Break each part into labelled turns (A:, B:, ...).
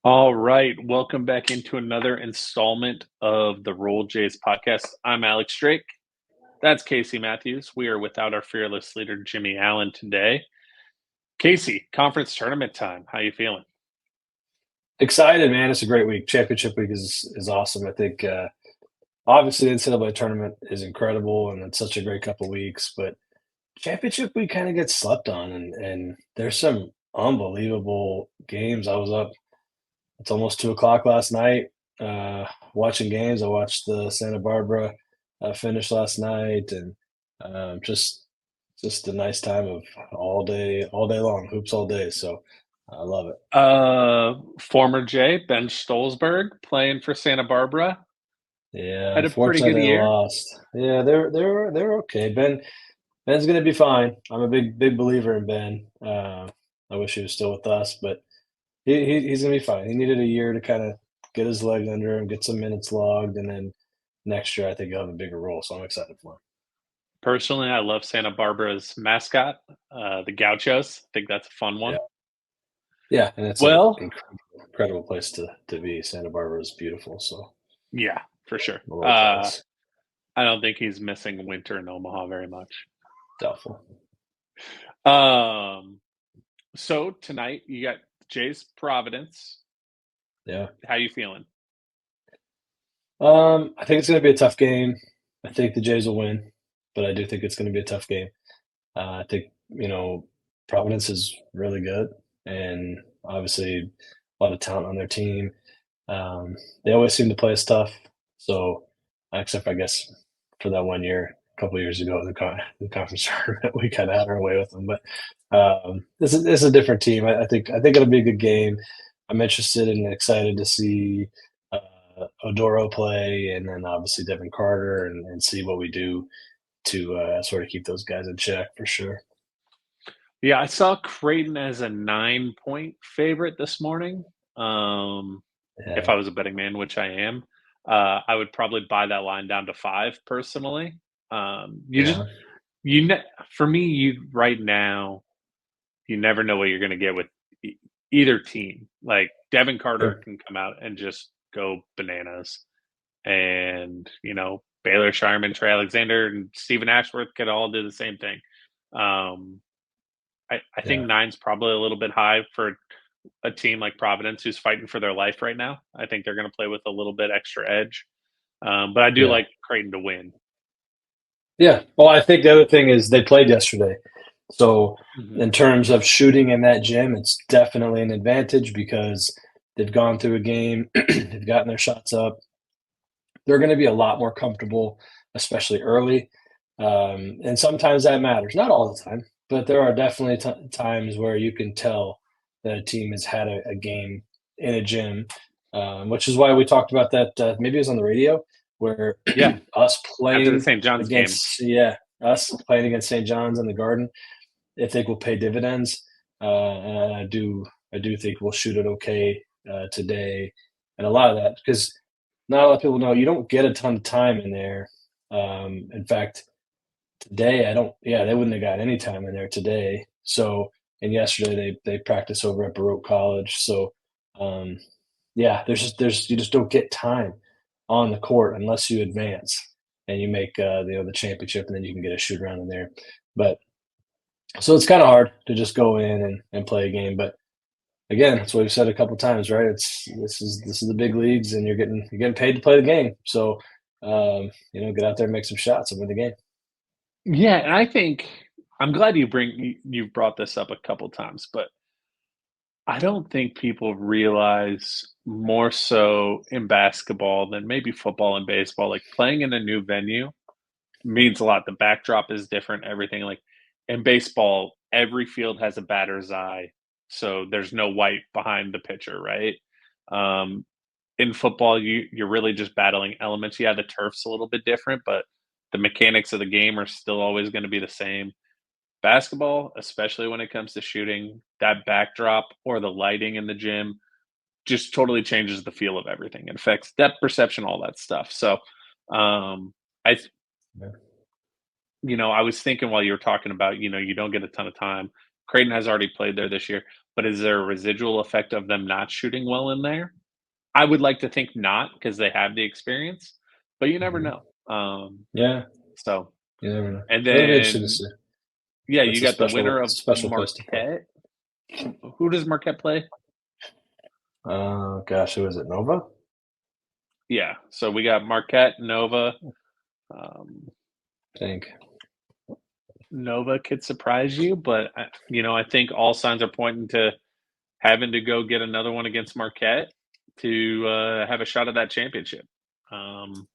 A: All right, welcome back into another installment of the Roll Jays podcast. I'm Alex Drake. That's Casey Matthews. We are without our fearless leader, Jimmie Allen, today. Casey, conference tournament time. How you feeling?
B: Excited, man. It's a great week. Championship week is awesome. I think obviously the NCAA tournament is incredible and it's such a great couple weeks, but championship week kind of gets slept on and there's some unbelievable games. I was up, it's almost 2 o'clock last night, watching games. I watched the Santa Barbara finish last night and just a nice time of all day long, hoops all day. So I love it.
A: Former Jay, Ben Stolzberg, playing for Santa Barbara.
B: Yeah,
A: Had a pretty
B: unfortunately
A: good
B: they
A: year.
B: lost. Yeah, they're okay. Ben's gonna be fine. I'm a big believer in Ben. I wish he was still with us, but he's gonna be fine. He needed a year to kind of get his legs under him, get some minutes logged, and then next year I think he'll have a bigger role. So I'm excited for him.
A: Personally, I love Santa Barbara's mascot, the Gauchos. I think that's a fun
B: Yeah,
A: one.
B: yeah, and it's a
A: Well,
B: incredible place to be. Santa Barbara is beautiful, so
A: yeah, for sure.
B: I'm a little jealous.
A: I don't think he's missing winter in Omaha very much.
B: Doubtful.
A: Um, so tonight you got Jay's Providence.
B: Yeah.
A: How you feeling?
B: I think it's gonna be a tough game. I think the Jays will win, but I do think it's gonna be a tough game. I think, Providence is really good and obviously a lot of talent on their team. They always seem to play us tough. So, except I guess for that one year, a couple years ago, the conference tournament, we kind of had our way with them. But this is a different team. I think it'll be a good game. I'm interested and excited to see Odoro play, and then obviously Devin Carter, and see what we do to sort of keep those guys in check for sure.
A: Yeah, I saw Creighton as a 9-point favorite this morning. Um, if I
B: Yeah,
A: was a betting man, which I am, I would probably buy that line down to 5 personally. You just
B: yeah,
A: you ne- for me, you right now, you never know what you're going to get with either team. Like Devin Carter
B: sure.
A: can come out and just go bananas, and Baylor Sharman, Trey Alexander, and Stephen Ashworth could all do the same thing. Um, I think
B: Yeah,
A: nine's probably a little bit high for a team like Providence who's fighting for their life right now. I think they're going to play with a little bit extra edge, but I do
B: yeah,
A: like Creighton to win.
B: yeah. Well, I think the other thing is they played yesterday. So,
A: Hmm.
B: in terms of shooting in that gym, it's definitely an advantage because they've gone through a game, they've gotten their shots up. They're going to be a lot more comfortable, especially early. And sometimes that matters. Not all the time, but there are definitely times where you can tell that a team has had a game in a gym, which is why we talked about that. Maybe it was on the radio where
A: Yeah,
B: us
A: after the
B: playing
A: St. John's game.
B: against, yeah, us playing against St. John's in the Garden, I think will pay dividends. And I do think we'll shoot it okay today, and a lot of that because not a lot of people know you don't get a ton of time in there. In fact, today I don't. Yeah, they wouldn't have got any time in there today. So and yesterday they practiced over at Baruch College. So um, yeah, there's you just don't get time on the court unless you advance and you make the championship, and then you can get a shoot around in there. But so it's kind of hard to just go in and play a game. But again, that's what we've said a couple times, right? This is the big leagues, and you're getting paid to play the game. So get out there and make some shots and win the game.
A: Yeah, and I think I'm glad you brought this up a couple times, but I don't think people realize more so in basketball than maybe football and baseball. Like playing in a new venue means a lot. The backdrop is different, everything. Like in baseball, every field has a batter's eye, so there's no white behind the pitcher, right? Um, in football, you're really just battling elements. Yeah, the turf's a little bit different, but the mechanics of the game are still always going to be the same. Basketball, especially when it comes to shooting, that backdrop or the lighting in the gym just totally changes the feel of everything. It affects depth perception, all that stuff. So, I
B: Yeah.
A: I was thinking while you were talking about, you don't get a ton of time. Creighton has already played there this year. but is there a residual effect of them not shooting well in there? I would like to think not because they have the experience, but you never
B: Mhm.
A: know.
B: Yeah,
A: So
B: you never know.
A: and
B: It'll be interesting to
A: then
B: see.
A: yeah, you
B: That's a
A: got the winner of
B: special place to play.
A: Marquette. Who does Marquette play?
B: Gosh, who is it? Nova?
A: Yeah, so we got Marquette, Nova. Um,
B: I think.
A: Nova could surprise you, but I think all signs are pointing to having to go get another one against Marquette to have a shot at that championship. Um,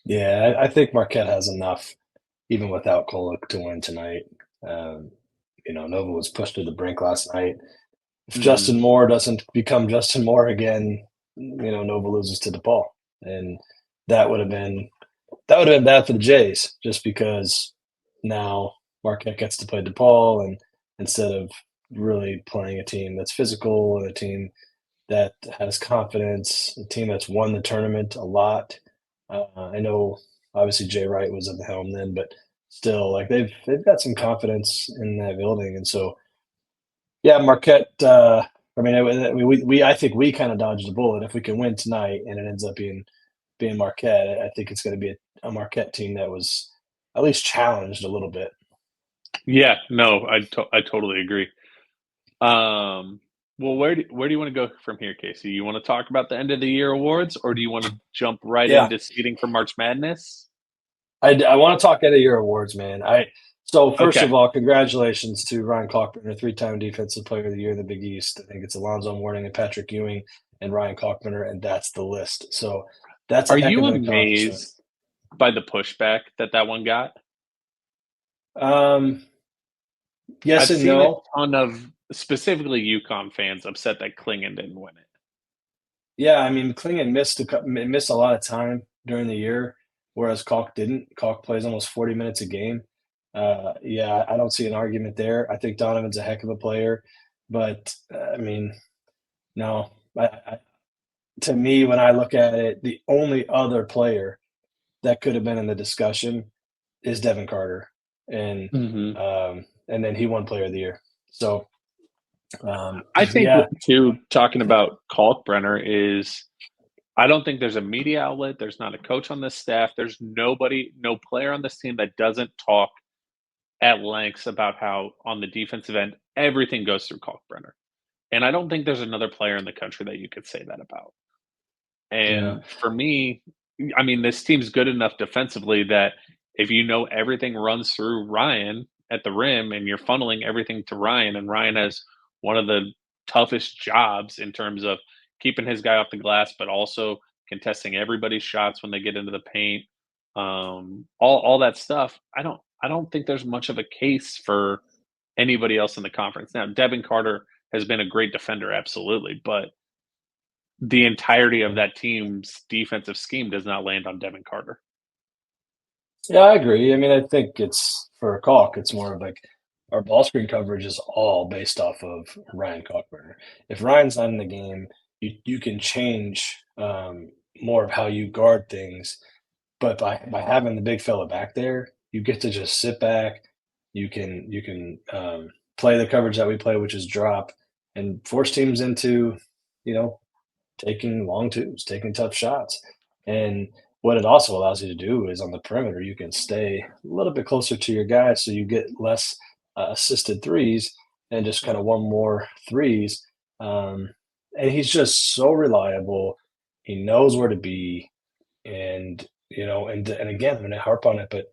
B: Yeah, I think Marquette has enough, even without Kolek, to win tonight. Um, Nova was pushed to the brink last night. If Justin
A: mhm.
B: Moore doesn't become Justin Moore again, Nova loses to DePaul, and that would have been bad for the Jays, just because now Marquette gets to play DePaul, and instead of really playing a team that's physical and a team that has confidence, a team that's won the tournament a lot. I know obviously Jay Wright was at the helm then, but still, like they've got some confidence in that building, and so yeah, Marquette. I mean, I think we kind of dodged a bullet if we can win tonight, and it ends up being Marquette. I think it's going to be a Marquette team that was at least challenged a little bit.
A: Yeah, no, I totally agree. Um, well, where do you want to go from here, Casey? You want to talk about the end of the year awards, or do you want to jump right
B: Yeah,
A: into seeding for March Madness?
B: I want to talk end of year awards, man. So first
A: Okay.
B: of all, congratulations to Ryan Cockburner, three-time Defensive Player of the Year in the Big East. I think it's Alonzo Mourning and Patrick Ewing and Ryan Cockburner, and that's the list. So that's a
A: Are
B: heck
A: you
B: of an accomplishment.
A: amazed by the pushback that one got?
B: Um, yes
A: I've
B: and
A: seen a
B: no.
A: ton of specifically UConn fans upset that Klingon didn't win it.
B: Yeah, I mean, Klingon missed a lot of time during the year, whereas Kalk didn't. Kalk plays almost 40 minutes a game. Yeah, I don't see an argument there. I think Donovan's a heck of a player, but I mean, no. To me, when I look at it, the only other player that could have been in the discussion is Devin Carter,
A: Mhm.
B: and then he won Player of the Year. So
A: I think
B: yeah,
A: too, talking about Kalkbrenner is I don't think there's a media outlet, there's not a coach on this staff, there's nobody, no player on this team that doesn't talk at lengths about how on the defensive end, everything goes through Kalkbrenner. And I don't think there's another player in the country that you could say that about.
B: yeah,
A: And for me, I mean, this team's good enough defensively that if you know everything runs through Ryan at the rim and you're funneling everything to Ryan, and Ryan has one of the toughest jobs in terms of keeping his guy off the glass, but also contesting everybody's shots when they get into the paint. All that stuff. I don't think there's much of a case for anybody else in the conference. Now, Devin Carter has been a great defender, absolutely, but the entirety of that team's defensive scheme does not land on Devin Carter.
B: yeah. I agree. I mean, I think it's for a Kalk, it's more of like our ball screen coverage is all based off of Ryan Cockburner. If Ryan's not in the game, you can change more of how you guard things. But by having the big fella back there, you get to just sit back. You can play the coverage that we play, which is drop, and force teams into, you know, taking long twos, taking tough shots. And what it also allows you to do is on the perimeter, you can stay a little bit closer to your guy, so you get less assisted threes and just kind of one more threes. Um, and he's just so reliable. He knows where to be, and and again, I'm going to harp on it, but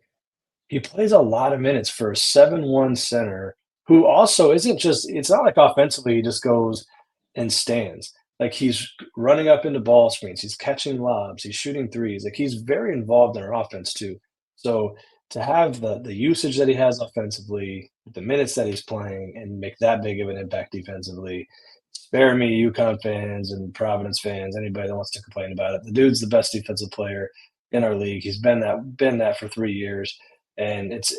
B: he plays a lot of minutes for a 7-1 center who also isn't just, it's not like offensively he just goes and stands. Like he's running up into ball screens, he's catching lobs, he's shooting threes. Like he's very involved in our offense too. So to have the usage that he has offensively, the minutes that he's playing, and make that big of an impact defensively, spare me, UConn fans and Providence fans, anybody that wants to complain about it. The dude's the best defensive player in our league. He's been that for 3 years, and it's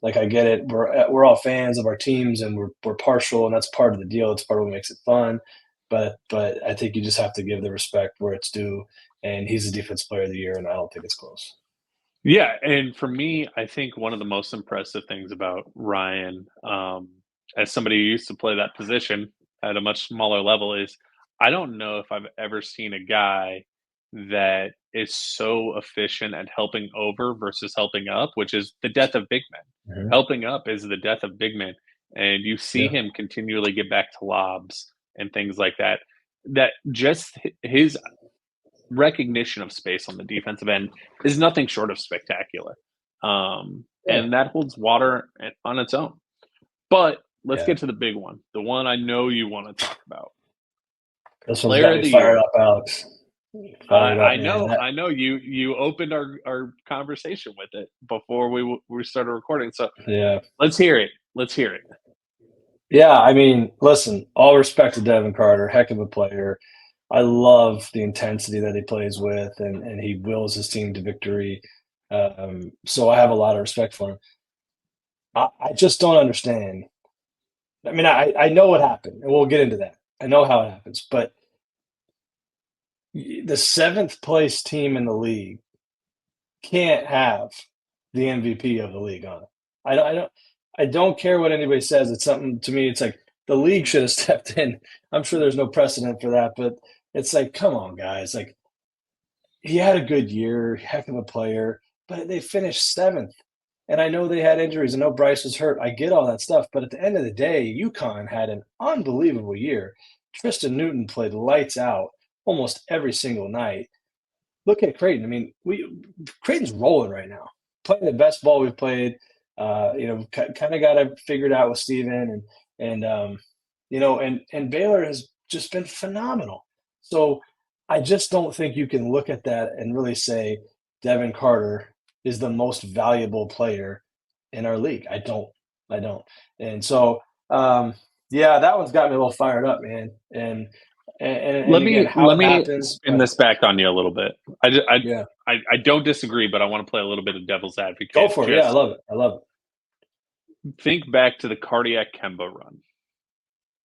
B: like I get it. We're all fans of our teams, and we're partial, and that's part of the deal. It's part of what makes it fun. But I think you just have to give the respect where it's due. And he's the defense player of the year, and I don't think it's close.
A: Yeah, and for me, I think one of the most impressive things about Ryan, as somebody who used to play that position, at a much smaller level is I don't know if I've ever seen a guy that is so efficient at helping over versus helping up, which is the death of big men.
B: Mhm.
A: Helping up is the death of big men. And you see
B: Yeah.
A: him continually get back to lobs and things like that. That just his recognition of space on the defensive end is nothing short of spectacular.
B: Yeah.
A: And that holds water on its own. But let's
B: Yeah.
A: get to the big one, the one I know you want to talk about.
B: This one's
A: Player
B: got
A: of
B: me
A: the
B: fired
A: year.
B: up, Alex.
A: I,
B: Fired up,
A: I
B: man.
A: know, I know you opened our conversation with it before we started recording. So
B: Yeah.
A: let's hear it. Let's hear it.
B: Yeah, I mean, listen, all respect to Devin Carter, heck of a player. I love the intensity that he plays with, and he wills his team to victory. So I have a lot of respect for him. I just don't understand. I mean, I know what happened, and we'll get into that. I know how it happens, but the seventh place team in the league can't have the MVP of the league on it. I don't care what anybody says. It's something to me. It's like the league should have stepped in. I'm sure there's no precedent for that, but it's like, come on, guys. Like he had a good year, heck of a player, but they finished seventh. And I know they had injuries. I know Bryce was hurt. I get all that stuff, but at the end of the day, UConn had an unbelievable year. Tristan Newton played lights out almost every single night. Look at Creighton. I mean, we Creighton's rolling right now, playing the best ball we've played. Kind of got it figured out with Steven and Baylor has just been phenomenal. So I just don't think you can look at that and really say Devin Carter is the most valuable player in our league. I don't. And so, yeah, that one's got me a little fired up, man. And
A: Let
B: again,
A: me
B: how
A: let
B: it
A: me
B: happens,
A: spin
B: but
A: this back on you a little bit. I ju-
B: yeah,
A: I don't disagree, but I want to play a little bit of devil's
B: go
A: advocate.
B: for it. Yeah, I
A: Just
B: love it. I love it.
A: think back to the cardiac Kemba run.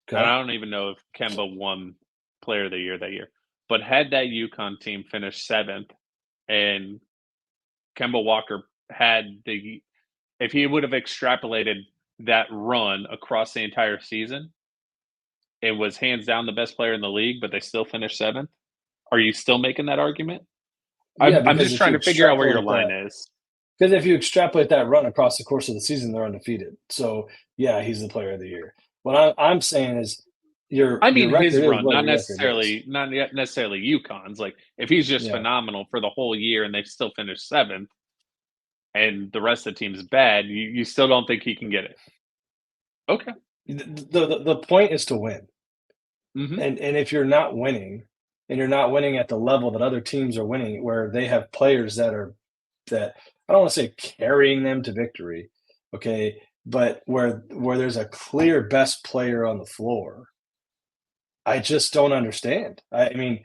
A: And
B: Okay.
A: I don't even know if Kemba won player of the year that year. But had that UConn team finished seventh and Kemba Walker had the if he would have extrapolated that run across the entire season and was hands down the best player in the league, but they still finished seventh, are you still making that argument?
B: Yeah,
A: I'm
B: because
A: just
B: if you
A: trying to figure out where your
B: extrapolate
A: line
B: that,
A: is.
B: because if you extrapolate that run across the course of the season, they're undefeated. So yeah, he's the player of the year. What I'm saying is
A: I
B: your
A: mean his
B: record is
A: run,
B: what your record is.
A: not yet necessarily UConn's. Like if he's just
B: Yeah.
A: phenomenal for the whole year and they've still finished seventh and the rest of the team's bad, you still don't think he can get it. Okay.
B: The point is to win.
A: Hmm.
B: And if you're not winning, and you're not winning at the level that other teams are winning, where they have players that I don't want to say carrying them to victory, okay, but where there's a clear best player on the floor, I just don't understand. I mean,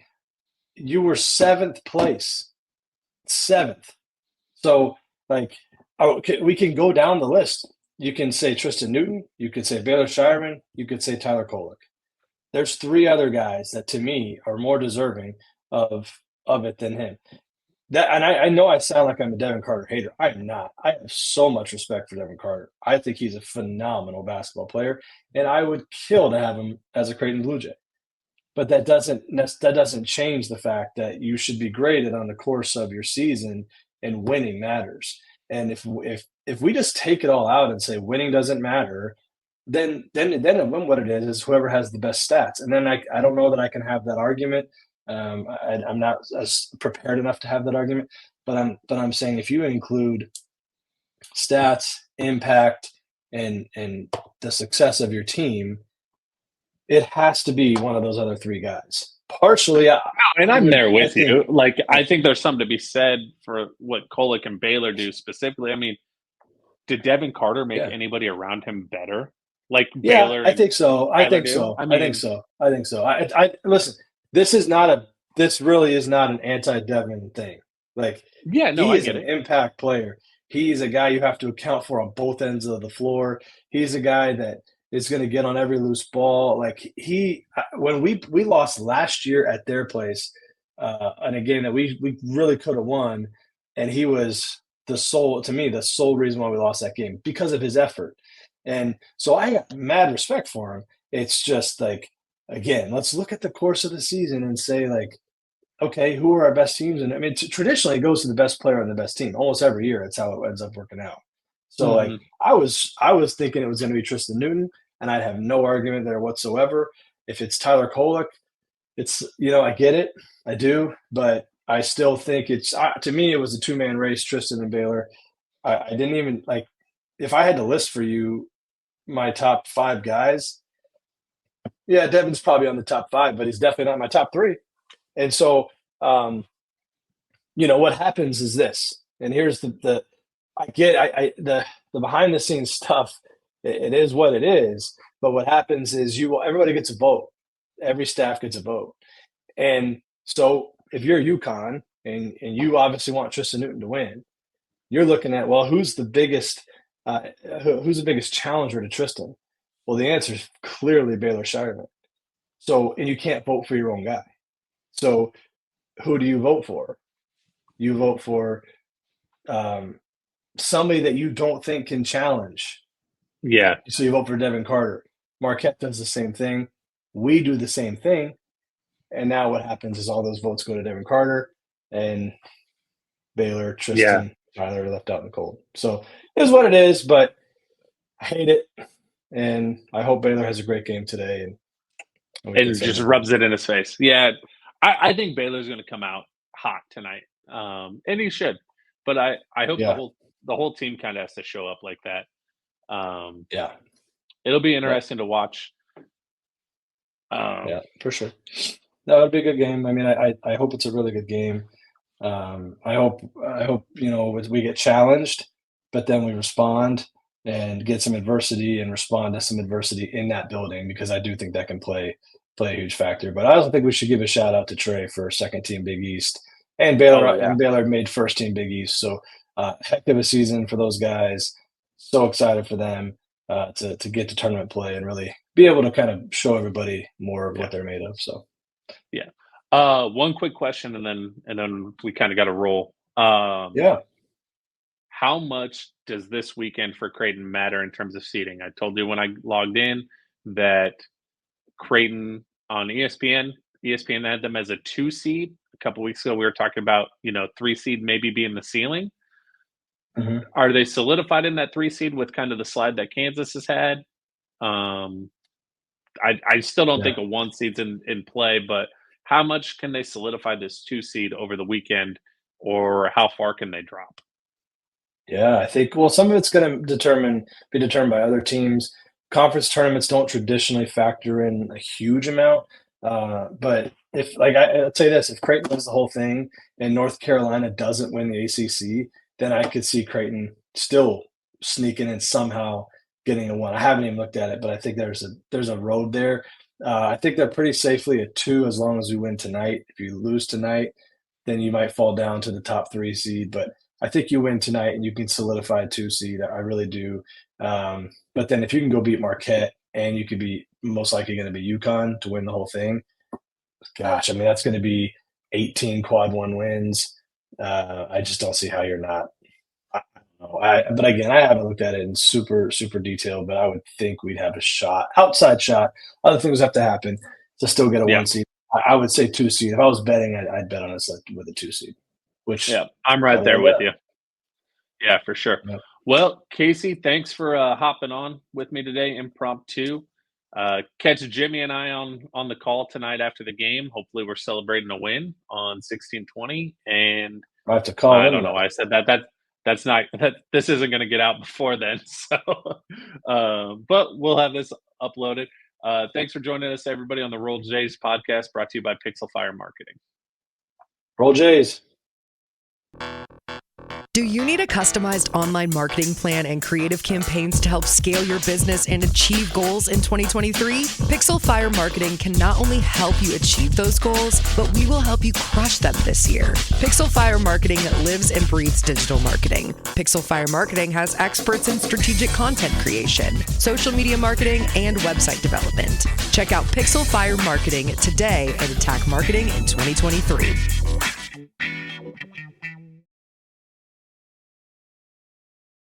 B: you were seventh place, seventh. So like, okay, we can go down the list. You can say Tristan Newton, you could say Baylor Shireman, you could say Tyler Kolek. There's three other guys that to me are more deserving of it than him. That and I know I sound like I'm a Devin Carter hater. I'm not. I have so much respect for Devin Carter. I think he's a phenomenal basketball player, and I would kill to have him as a Creighton Blue Jay. But that doesn't change the fact that you should be graded on the course of your season, and winning matters. And if we just take it all out and say winning doesn't matter, then what it is whoever has the best stats. And then I don't know that I can have that argument. I'm not as prepared enough to have that argument, but I'm saying if you include stats, impact, and the success of your team, it has to be one of those other three guys. Partially,
A: And I'm there
B: I
A: with
B: think,
A: you. Like
B: yeah,
A: I think there's something to be said for what Kolek and Baylor do specifically. I mean, did Devin Carter make
B: yeah,
A: anybody around him better? Like
B: yeah.
A: Baylor
B: I
A: and
B: think so. I
A: Tyler
B: think
A: do?
B: so.
A: I
B: I think
A: mean,
B: so. I think so. I listen. This is not a. This really is not an anti-Devin thing. Like
A: yeah, no,
B: he
A: I
B: is
A: get
B: an
A: it.
B: impact player. He's a guy you have to account for on both ends of the floor. He's a guy that is going to get on every loose ball. Like when we lost last year at their place, in a game that we really could have won, and he was the sole reason why we lost that game because of his effort. And so I got mad respect for him. It's just like again, let's look at the course of the season and say, like, okay, who are our best teams? And I mean, traditionally, it goes to the best player on the best team. Almost every year, it's how it ends up working out. So, like,
A: Mhm.
B: I was thinking it was going to be Tristan Newton, and I'd have no argument there whatsoever. If it's Tyler Kolek, it's I get it, I do, but I still think to me it was a two-man race, Tristan and Baylor. I didn't even like if I had to list for you my top five guys. Yeah, Devin's probably on the top five, but he's definitely not my top three. And so, um, what happens is this, and here's the I get the behind the scenes stuff. It is what it is. But what happens is everybody gets a vote. Every staff gets a vote. And so if you're UConn and you obviously want Tristan Newton to win, you're looking at, well, uh, who's the biggest challenger to Tristan? Well, the answer is clearly Baylor Shireman. So, and you can't vote for your own guy. So who do you vote for? You vote for um, somebody that you don't think can challenge.
A: Yeah.
B: So you vote for Devin Carter. Marquette does the same thing. We do the same thing. And now what happens is all those votes go to Devin Carter and Baylor,
A: Yeah.
B: Tristan, Tyler left out in the cold. So it is what it is, but I hate it. And I hope Baylor has a great game today. And we can
A: And
B: send
A: just
B: it.
A: rubs it in his face. Yeah. I think Baylor's gonna come out hot tonight. And he should. But I hope
B: Yeah.
A: the whole team kinda has to show up like that. Um,
B: Yeah.
A: it'll be
B: Yeah.
A: interesting to watch.
B: Yeah.
A: Um,
B: For sure. No, it'll be a good game. I mean, I hope it's a really good game. I hope we get challenged, but then we respond and get some adversity and respond to some adversity in that building because I do think that can play a huge factor. But I also think we should give a shout out to Trey for second team Big East and
A: oh yeah.
B: Baylor made first team Big East. So heck of a season for those guys. So excited for them to get to tournament play and really be able to kind of show everybody more of
A: Yeah.
B: what they're made of. So
A: Yeah. One quick question and then we kinda gotta roll.
B: yeah.
A: How much does this weekend for Creighton matter in terms of seeding? I told you when I logged in that Creighton on ESPN had them as a 2 seed. A couple weeks ago, we were talking about, 3 seed maybe being the ceiling.
B: Mhm.
A: Are they solidified in that 3 seed with kind of the slide that Kansas has had? Um, I still don't
B: Yeah.
A: think a 1 seed's in play, but how much can they solidify this 2 seed over the weekend, or how far can they drop?
B: Yeah, I think well, some of it's gonna be determined by other teams. Conference tournaments don't traditionally factor in a huge amount, but if like I'd say this, if Creighton wins the whole thing and North Carolina doesn't win the ACC, then I could see Creighton still sneaking in somehow getting a 1. I haven't even looked at it, but I think there's a road there. I think they're pretty safely a 2 as long as we win tonight. If you lose tonight, then you might fall down to the top 3 seed, but I think you win tonight and you can solidify a 2 seed. I really do. But then if you can go beat Marquette and you could be most likely going to be UConn to win the whole thing, gosh, I mean, that's going to be 18 quad one wins. I just don't see how you're not. I don't know. But again, I haven't looked at it in super, super detail, but I would think we'd have a shot, outside shot. Other things have to happen to still get a
A: Yeah.
B: 1 seed. I would say 2 seed. If I was betting, I'd bet on us with a 2 seed, which
A: Yeah, I'm
B: I
A: right there
B: love
A: with
B: that.
A: you. Yeah, for sure.
B: Yep.
A: Well, Casey, thanks for hopping on with me today, impromptu. Catch Jimmy and I on the call tonight after the game. Hopefully, we're celebrating a win on 16-20. And
B: I have to call
A: I
B: in
A: don't know
B: then.
A: why I said that. That's not that. This isn't going to get out before then. So, but we'll have this uploaded. Thanks for joining us, everybody, on the Roll Jays podcast, brought to you by Pixel Fire Marketing.
B: Roll Jays.
C: Do you need a customized online marketing plan and creative campaigns to help scale your business and achieve goals in 2023? Pixel Fire Marketing can not only help you achieve those goals, but we will help you crush them this year. Pixel Fire Marketing lives and breathes digital marketing. Pixel Fire Marketing has experts in strategic content creation, social media marketing, and website development. Check out Pixel Fire Marketing today and attack marketing in 2023.